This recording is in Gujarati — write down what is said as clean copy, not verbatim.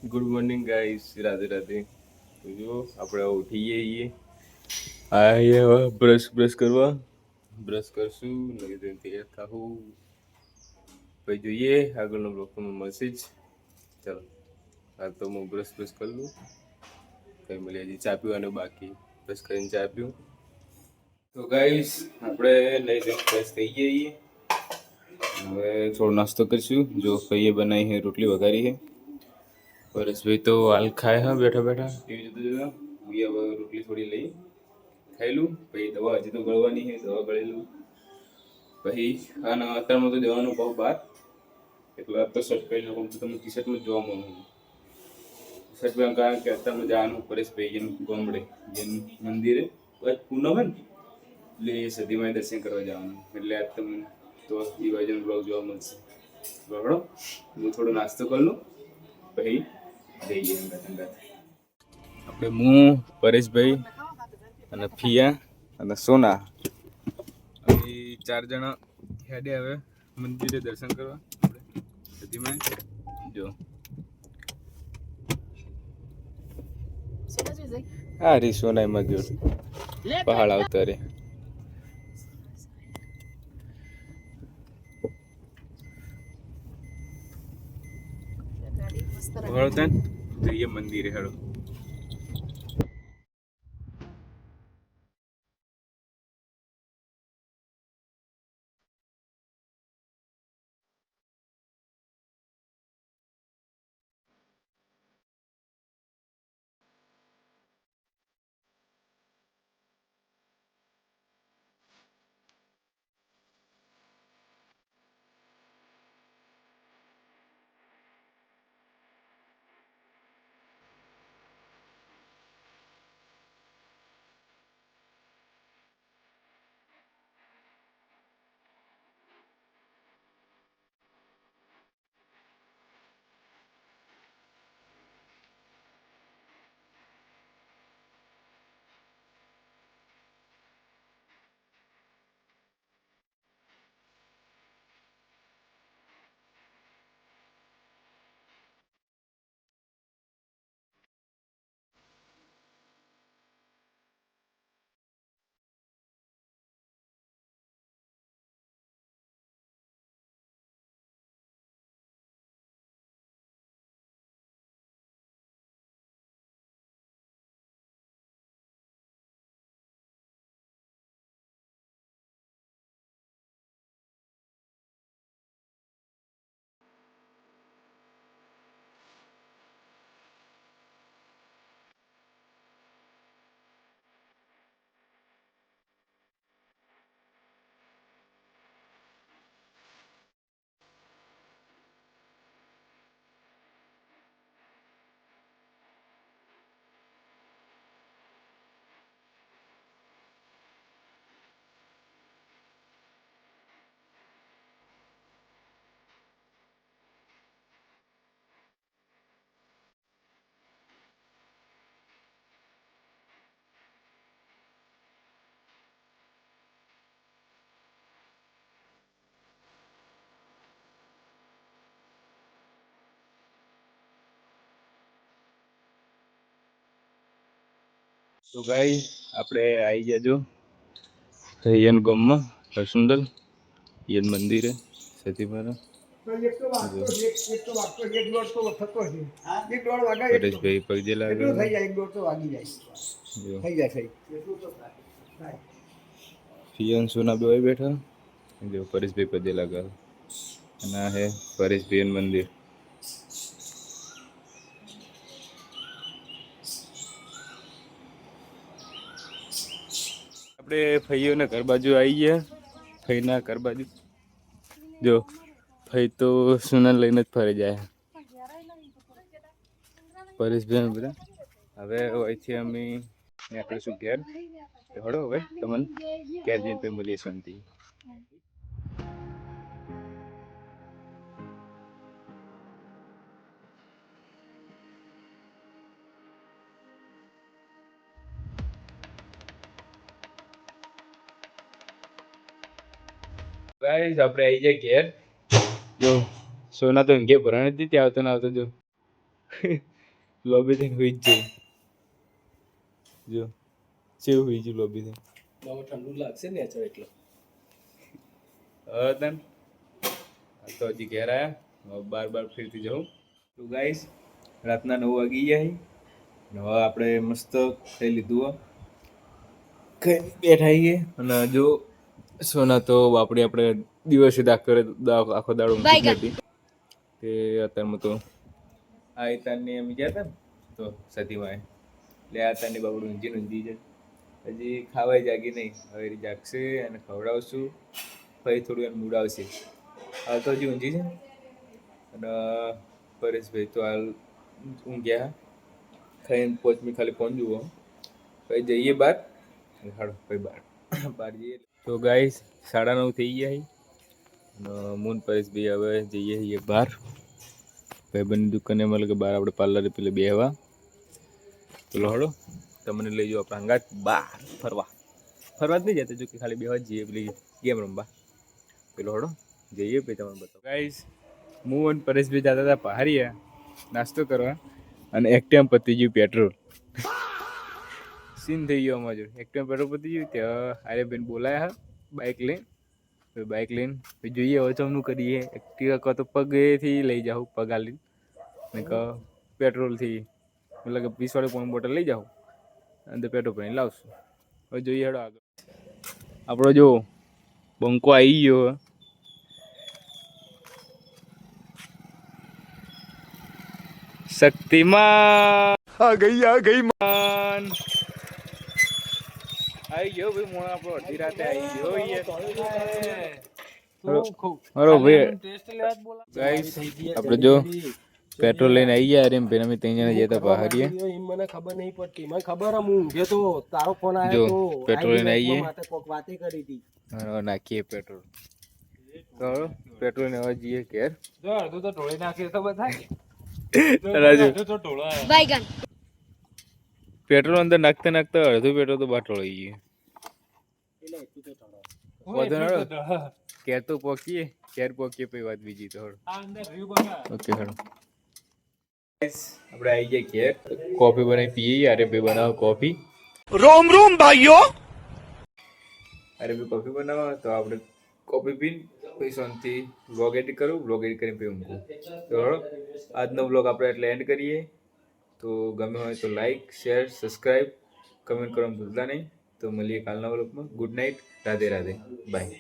Good morning guys, Radhe Radhe. તો જો આપણે ઉઠી જઈએ. આ હવે બ્રશ કરવા બ્રશ કરશું, નવી ધોઈને તૈયાર થાવું. પછી જોઈએ આગળનો બ્લોગ તમને મળશે જ. ચાલો હાલ તો હું બ્રશ કરી લઉં. કંઈ મળે હજી ચા પીવાનું બાકી. બ્રશ કરીને ચા પીવું. તો ગાઈસ આપણે નહીં ધોઈને ફ્રેશ થઈ જઈએ. હવે થોડો નાસ્તો કરીશું. જો કહીએ બનાવી છે, રોટલી વઘારી છે. પરેશભાઈ તો હાલ ખાય હા બેઠા બેઠા ટીવી જોતા જોતા. હું હવે રોટલી થોડી લઈ ખાઈ લઉં. પછી દવા હજી તો ગળવાની છે, દવા ગળી લઉં. પછી અને અત્યારમાં તો જવાનું ભાવ બહાર, એટલે તો શર્ટ પહેરી લઉં. તો તમને ટી શર્ટમાં જોવા મળું. શર્ટ પહેરવાનું કારણ કે અત્યારમાં જવાનું પરેશભાઈ એનું ગામડે એનું મંદિરે પૂનમ હોય ને, એટલે એ સતીમાં દર્શન કરવા જવાનું. એટલે આજ તમને તો એ બાજુનો બ્લોગ જોવા મળશે. બરાબર, હું થોડો નાસ્તો કરી લઉં પછી જઈએ અંગાત અંગાત. આપણે હું, પરેશભાઈ અને ફિયા અને સોના અમે 4 જણા હેડે હવે મંદિરે દર્શન કરવા. સતીમાં જો હા રી સોના એમાં જો પહાડ આવતા રે. વળતા જઈએ મંદિરે હેડો. તો ગાઈસ આપણે આવી જજો યન ગામમાં હરસુંદલ યન મંદિરે સતીમાના. પરેશભાઈ પગજે લાગે ફિયન સોના બે બેઠા. જો પરેશભાઈ પગે લાગે અને આ હે પરેશભાઈ મંદિર. આપણે ફઈઓને ઘર બાજુ આવી ગયા. ફઈના ઘર બાજુ જો ફઈ તો સોના લઈને જ ફરી જાય. પરેશભાઈ બધા હવે અહીંથી અમે નીકળીશું ઘેર. હળો હવે તમને ઘેર જઈને મળીએ શાંતિ. ગાઈસ આપણે આવી જાય ઘેર. જો સોના તો ઊંઘે ભરાણી હતી ત્યાં આવતો ને આવતો જો લોબી થઈને હોઈ જ જાય જો ચેવું હોઈ ગયું લોબી થઈને બહુ ઠંડુ લાગશે ને અચો એટલે તન તો હજી ઘેર આવ્યા બાર ફેરથી જાઉં તો ગાઈસ રાતના 9 વાગી ગયા ને હવે આપણે મસ્ત ખાઈ લીધું ખાઈ બેઠા છીએ અને જો સોના તો આપણે દિવસે આખો દાડો ઊંઘી હતી તે અત્યારમાં તો આ તારની એમ ગયા હતા ને તો સતીમાં એટલે આ તારની બાબડું ઊંઘી છે હજી ખાવાય જાગી નહીં હવે જાગશે અને ખવડાવશું પછી થોડું એમ મૂડ આવશે હાલ તો હજી ઊંઘી છે અને પરેશભાઈ તો હાલ ઊંઘ્યા ખાઈને પોચમી ખાલી ફોન જુઓ પછી જઈએ બહાર હાડો પછી બહાર જઈએ તો ગાઈસ 9:30 થઈ ગયા અને મૂન પરેશભાઈ હવે જઈએ છીએ બહાર ભાઈબંધની દુકાને મળે કે બહાર આપણે પાર્લરે પેલે બેહવા પેલો હળો તમને લઈ જાઓ આપણા અંગાત બહાર ફરવા જ નહીં જતા જો કે ખાલી બેહવા જ જઈએ પેલી ગેમ રમવા પેલો હળો જઈએ પછી તમને બતાવો ગાઈસ હું અને પરેશભાઈ જતા હતા પહાડીયા નાસ્તો કરવા અને એકટાઈમ પતી ગયું પેટ્રોલ સીન થઈ ગયો અમાર જોડે એકટાઈમ પેટ્રોલ પતી ગયું ત્યાં આર્યબેન બોલાયા બાઇક લઈને પછી જોઈએ હવે ચમનું કરીએ એક્ટિવા કહો તો પગેથી લઈ જાઉં પગ આલી ને કહો પેટ્રોલથી મતલબ કે 20 વાળી પોણી બોટલ લઈ જાઉં અંદર પેટ્રોલ ભરીને લાવશું હવે જોઈએ હેડો આગળ આપણો જો બંકો આવી ગયો શક્તિમાન આ ગઈ માન આવી ગયો ભાઈ મોણા આપણો અડધી રાતે આવી ગયો હરો ભાઈ ગાઈસ આપણે જો પેટ્રોલ લઈને આવી ગયા એમ પેલા અમે 3 જણા જતા પહાડીએ મને ખબર નહીં પડતી મને ખબર હું ઊંઘ્યો તો તારો ફોન આવ્યો તો પેટ્રોલ લઈને આવીએ માટે કોક વાતે કરી હતી નાખીએ પેટ્રોલ તો પેટ્રોલ ને હવે જઈએ ઘેર જો અડધું તો ઢોળી નાખીએ તો બધાય રાજુ તો ઢોળા બાઈગન પેટ્રોલ અંદર નાખતા અડધું પેટ્રોલ તો બહાર ઢોળાઈ ગયું કેર તો પોકીએ પછી વાત બીજી તો ઓકે હેડો આપણે આવી ગયા ઘેર કોફી બનાવી પીએ અરે ભાઈ બનાવો કોફી રોમ ભાઈઓ અરે ભાઈ કોફી બનાવો તો આપણે કોફી પીને પછી શાંતિ વ્લોગ એડિટ કરું વ્લોગ એડિટ કરીને પછી ઊંઘું તો આજનો વ્લોગ આપણે એટલે એન્ડ કરીએ તો ગમે હોય તો લાઈક શેર સબસ્ક્રાઈબ કમેન્ટ કરવાનું ભૂલતા નહીં તો મળીએ કાલના વ્લોગમાં good night Radhe Radhe by